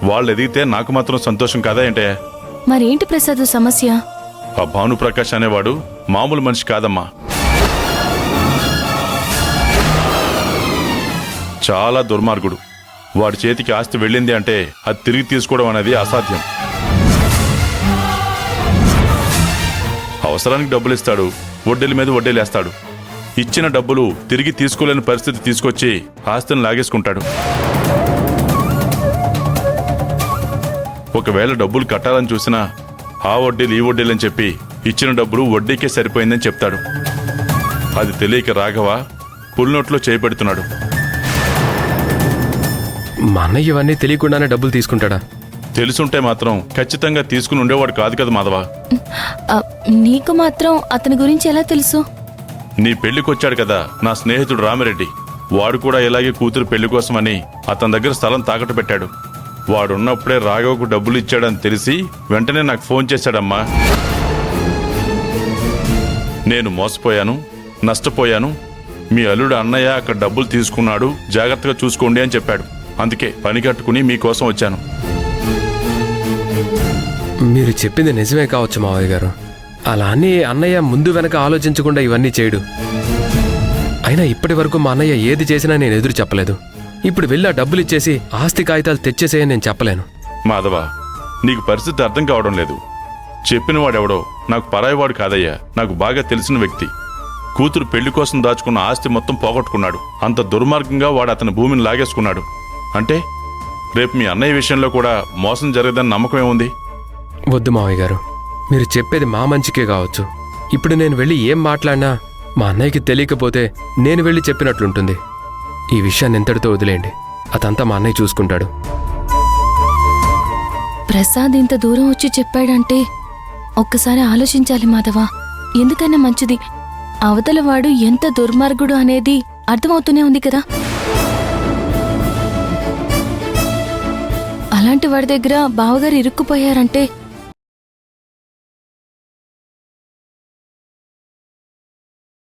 వాళ్ళు ఎదిగితే నాకు మాత్రం సంతోషం కదా ఏంటే? మరేంటి ప్రసాద్ సమస్య? ఆ భానుప్రకాష్ అనేవాడు మామూలు మనిషి కాదమ్మా. చాలా దుర్మార్గుడు. వాడి చేతికి ఆస్తి వెళ్ళింది అంటే అది తిరిగి తీసుకోవడం అనేది అసాధ్యం. అవసరానికి డబ్బులు ఇస్తాడు, వడ్డీల మీద వడ్డీలేస్తాడు. ఇచ్చిన డబ్బులు తిరిగి తీసుకోలేని పరిస్థితి తీసుకొచ్చి ఆస్తిని లాగేసుకుంటాడు. ఒకవేళ డబ్బులు కట్టాలని చూసినా ఆ వడ్డీలు ఈ వడ్డీలని చెప్పి ఇచ్చిన డబ్బులు వడ్డీకే సరిపోయిందని చెప్తాడు. అది తెలియక రాఘవ పులినోట్లో చేపెడుతున్నాడు. మా అన్నయ్య ఇవన్నీ తెలియకుండానే డబ్బులు తీసుకుంటాడా? తెలుసుంటే మాత్రం ఖచ్చితంగా తీసుకుని ఉండేవాడు కాదు కదా మాధవ. నీకు మాత్రం అతని గురించి ఎలా తెలుసు? నీ పెళ్లికొచ్చాడు కదా నా స్నేహితుడు రామిరెడ్డి. వాడు కూడా ఇలాగే కూతురు పెళ్లి కోసమని అతని దగ్గర స్థలం తాకట్టు పెట్టాడు. వాడున్నప్పుడే రాఘవకు డబ్బులు ఇచ్చాడని తెలిసి వెంటనే నాకు ఫోన్ చేశాడమ్మా. నేను మోసపోయాను, నష్టపోయాను. మీ అల్లుడు అన్నయ్య అక్కడ డబ్బులు తీసుకున్నాడు, జాగ్రత్తగా చూసుకోండి అని చెప్పాడు. అందుకే పని కట్టుకుని మీకోసం వచ్చాను. మీరు చెప్పింది నిజమే కావచ్చు మావయ్య గారు. అలా అని అన్నయ్య ముందు వెనక ఆలోచించకుండా ఇవన్నీ చేయడు. అయినా ఇప్పటి వరకు మా అన్నయ్య ఏది చేసినా నేను ఎదురు చెప్పలేదు. ఇప్పుడు వెళ్ళి ఆ డబ్బులు ఇచ్చేసి ఆస్తి కాగితాలు తెచ్చేసేయని నేను చెప్పలేను. మాధవ, నీకు పరిస్థితి అర్థం కావడం లేదు. చెప్పిన వాడెవడో నాకు పరాయివాడు కాదయ్యా, నాకు బాగా తెలిసిన వ్యక్తి. కూతురు పెళ్లి కోసం దాచుకున్న ఆస్తి మొత్తం పోగొట్టుకున్నాడు. అంత దుర్మార్గంగా వాడు అతని భూమిని లాగేసుకున్నాడు. అంటే రేపు మీ అన్నయ్య విషయంలో కూడా మోసం జరగదని నమ్మకం ఏముంది? వద్దు మావయ్య గారు, మీరు చెప్పేది మా మంచికే కావచ్చు. ఇప్పుడు నేను వెళ్ళి ఏం మాట్లాడినా మా అన్నయ్యకి తెలియకపోతే నేను వెళ్ళి చెప్పినట్లుంటుంది. ఈ విషయాన్ని ఎంతటితో వదిలేయండి. అదంతా మా అన్నయ్య చూసుకుంటాడు. ప్రసాద్ ఇంత దూరం వచ్చి చెప్పాడంటే ఒక్కసారి ఆలోచించాలి మాధవ. ఎందుకన్నా మంచిది. అవతల వాడు ఎంత దుర్మార్గుడు అనేది అర్థమవుతూనే ఉంది కదా. అలాంటి వాడి దగ్గర బావగారు ఇరుక్కుపోయారంటే